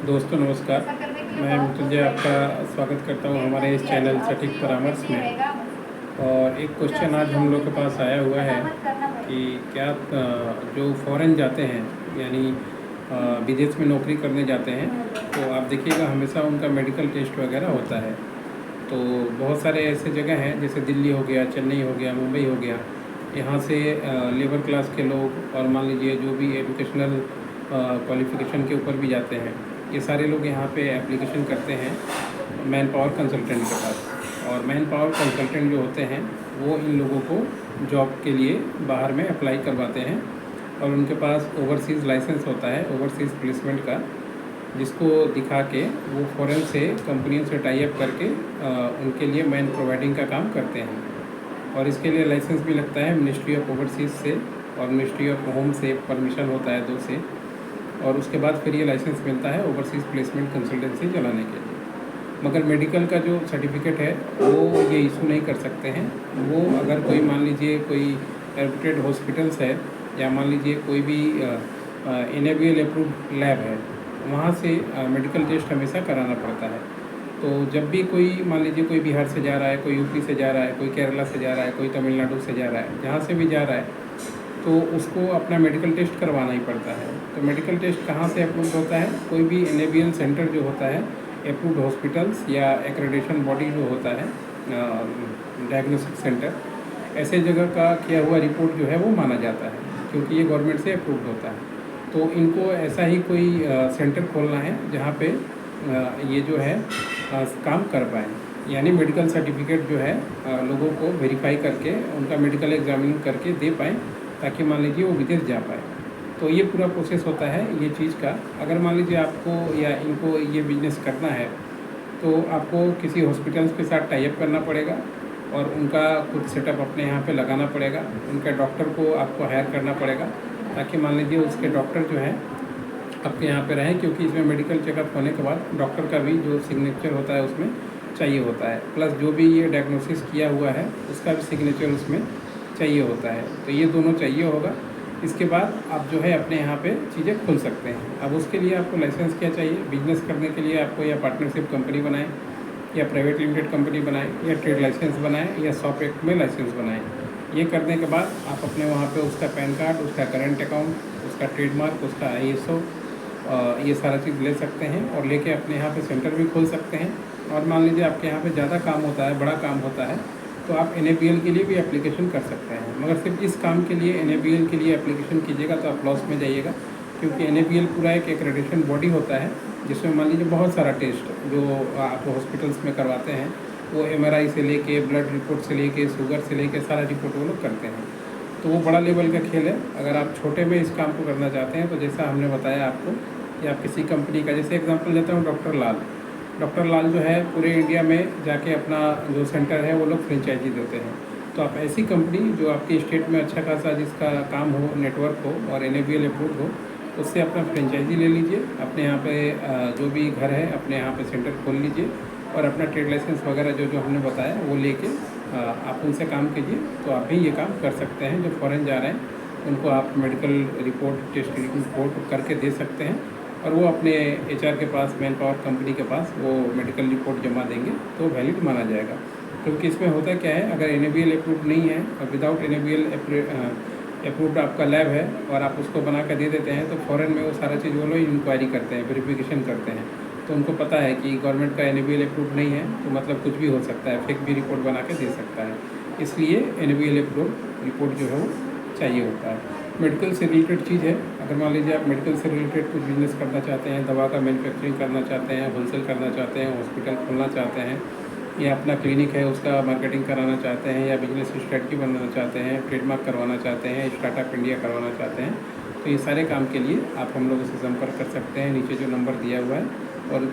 दोस्तों नमस्कार। मैं मृत्युंजय आपका स्वागत करता हूं हमारे इस चैनल सटीक परामर्श में। और एक क्वेश्चन आज हम लोग के पास आया हुआ है कि क्या जो फ़ॉरेन जाते हैं यानी विदेश में नौकरी करने जाते हैं तो आप देखिएगा हमेशा उनका मेडिकल टेस्ट वगैरह होता है। तो बहुत सारे ऐसे जगह हैं जैसे दिल्ली हो गया, चेन्नई हो गया, मुंबई हो गया, यहाँ से लेबर क्लास के लोग और मान लीजिए जो भी एजुकेशनल क्वालिफ़िकेशन के ऊपर भी जाते हैं, ये सारे लोग यहाँ पे एप्लीकेशन करते हैं मैन पावर कंसल्टेंट के पास। और मैन पावर कंसल्टेंट जो होते हैं वो इन लोगों को जॉब के लिए बाहर में अप्लाई करवाते हैं और उनके पास ओवरसीज़ लाइसेंस होता है, ओवरसीज़ प्लेसमेंट का, जिसको दिखा के वो फ़ॉरेन से कंपनियों से टाई अप करके उनके लिए मैन प्रोवाइडिंग का काम करते हैं। और इसके लिए लाइसेंस भी लगता है मिनिस्ट्री ऑफ ओवरसीज़ से और मिनिस्ट्री ऑफ होम से परमिशन होता है 2 से, और उसके बाद फिर ये लाइसेंस मिलता है ओवरसीज़ प्लेसमेंट कंसल्टेंसी चलाने के लिए। मगर मेडिकल का जो सर्टिफिकेट है वो ये इशू नहीं कर सकते हैं। वो अगर कोई मान लीजिए कोई रेप्यूटेड हॉस्पिटल्स है या मान लीजिए कोई भी NABL अप्रूव्ड लैब है, वहाँ से मेडिकल टेस्ट हमेशा कराना पड़ता है। तो जब भी कोई मान लीजिए कोई बिहार से जा रहा है, कोई यूपी से जा रहा है, कोई केरला से जा रहा है, कोई तमिलनाडु से जा रहा है, जहाँ से भी जा रहा है तो उसको अपना मेडिकल टेस्ट करवाना ही पड़ता है। तो मेडिकल टेस्ट कहाँ से अप्रूव होता है? कोई भी NABL सेंटर जो होता है, अप्रूव्ड हॉस्पिटल्स या एक्रेडिटेशन बॉडी जो होता है, डायग्नोस्टिक सेंटर, ऐसे जगह का किया हुआ रिपोर्ट जो है वो माना जाता है, क्योंकि ये गवर्नमेंट से अप्रूव्ड होता है। तो इनको ऐसा ही कोई सेंटर खोलना है जहाँ पे ये जो है काम कर पाएँ, यानी मेडिकल सर्टिफिकेट जो है लोगों को वेरीफाई करके उनका मेडिकल एग्जामिन करके दे पाएँ, ताकि मान लीजिए वो विदेश जा पाए। तो ये पूरा प्रोसेस होता है ये चीज़ का। अगर मान लीजिए आपको या इनको ये बिजनेस करना है तो आपको किसी हॉस्पिटल्स के साथ टाई अप करना पड़ेगा और उनका कुछ सेटअप अपने यहाँ पे लगाना पड़ेगा। उनके डॉक्टर को आपको हायर करना पड़ेगा, ताकि मान लीजिए उसके डॉक्टर जो है आपके यहाँ पे रहें, क्योंकि इसमें मेडिकल चेकअप होने के बाद डॉक्टर का भी जो सिग्नेचर होता है उसमें चाहिए होता है, प्लस जो भी ये डायग्नोसिस किया हुआ है उसका भी सिग्नेचर उसमें चाहिए होता है। तो ये दोनों चाहिए होगा। इसके बाद आप जो है अपने यहाँ पे चीज़ें खोल सकते हैं। अब उसके लिए आपको लाइसेंस क्या चाहिए? बिजनेस करने के लिए आपको या पार्टनरशिप कंपनी बनाएं, या प्राइवेट लिमिटेड कंपनी बनाएं, या ट्रेड लाइसेंस बनाएं, या शॉप एक्ट में लाइसेंस बनाएं। ये करने के बाद आप अपने वहाँ पे उसका पैन कार्ड, उसका करंट अकाउंट, उसका ट्रेडमार्क, उसका ISO, ये सारा चीज़ ले सकते हैं और लेके अपने यहाँ पे सेंटर भी खोल सकते हैं। और मान लीजिए आपके यहाँ पे ज़्यादा काम होता है, बड़ा काम होता है, तो आप NABL के लिए भी एप्लीकेशन कर सकते हैं। मगर सिर्फ इस काम के लिए NABL के लिए एप्लीकेशन कीजिएगा तो आप लॉस में जाइएगा, क्योंकि NABL पूरा एक एक्रेडिटेशन बॉडी होता है, जिसमें मान लीजिए बहुत सारा टेस्ट जो आप हॉस्पिटल्स में करवाते हैं, वो MRI से लेके, ब्लड रिपोर्ट से लेके, शुगर से लेके सारा रिपोर्ट वो लोग करते हैं। तो वो बड़ा लेवल का खेल है। अगर आप छोटे में इस काम को करना चाहते हैं तो जैसा हमने बताया आपको कि आप किसी कंपनी का, जैसे एग्जांपल देता हूँ, डॉक्टर लाल जो है पूरे इंडिया में जाके अपना जो सेंटर है वो लोग फ्रेंचाइजी देते हैं। तो आप ऐसी कंपनी जो आपकी स्टेट में अच्छा खासा जिसका काम हो, नेटवर्क हो और NABL अप्रूव्ड हो, उससे अपना फ्रेंचाइजी ले लीजिए। अपने यहाँ पे जो भी घर है अपने यहाँ पे सेंटर खोल लीजिए और अपना ट्रेड लाइसेंस वगैरह जो जो हमने बताया वो लेके आप उनसे काम कीजिए। तो आप भी ये काम कर सकते हैं। जो फ़ॉरेन जा रहे हैं उनको आप मेडिकल रिपोर्ट, टेस्ट रिपोर्ट करके दे सकते हैं और वो अपने HR के पास, मैन पावर कंपनी के पास वो मेडिकल रिपोर्ट जमा देंगे तो वैलिड माना जाएगा। क्योंकि इसमें होता क्या है, अगर NABL अप्रूव्ड नहीं है और विदाउट NABL अप्रूव्ड आपका लैब है और आप उसको बना कर दे देते हैं, तो फ़ॉरेन में वो सारा चीज़ वो लोग इंक्वायरी करते हैं, वेरिफिकेशन करते हैं। तो उनको पता है कि गवर्नमेंट का NABL अप्रूव्ड नहीं है, तो मतलब कुछ भी हो सकता है, फेक भी रिपोर्ट बना के दे सकता है। इसलिए NABL अप्रूव्ड रिपोर्ट जो है वो चाहिए होता है। मेडिकल से रिलेटेड चीज़ है। अगर मान लीजिए आप मेडिकल से रिलेटेड कुछ बिजनेस करना चाहते हैं, दवा का मैन्युफैक्चरिंग करना चाहते हैं, होलसेल करना चाहते हैं, हॉस्पिटल खोलना चाहते हैं, या अपना क्लिनिक है उसका मार्केटिंग कराना चाहते हैं, या बिजनेस स्ट्रेटजी बनाना चाहते हैं, ट्रेडमार्क करवाना चाहते हैं, स्टार्टअप इंडिया करवाना चाहते हैं, तो ये सारे काम के लिए आप हम लोगों से संपर्क कर सकते हैं। नीचे जो नंबर दिया हुआ है और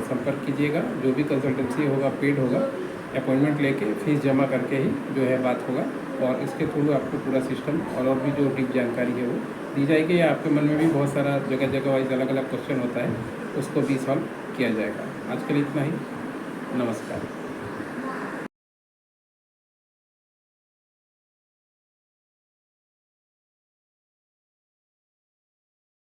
संपर्क कीजिएगा। जो भी कंसल्टेंसी होगा पेड होगा, अपॉइंटमेंट लेके फीस जमा करके ही जो है बात होगा और इसके थ्रू आपको पूरा सिस्टम और भी जो डीप जानकारी है वो दी जाएगी, या आपके मन में भी बहुत सारा जगह जगह वाइज अलग अलग क्वेश्चन होता है, उसको भी सॉल्व किया जाएगा। आज के लिए इतना ही। नमस्कार।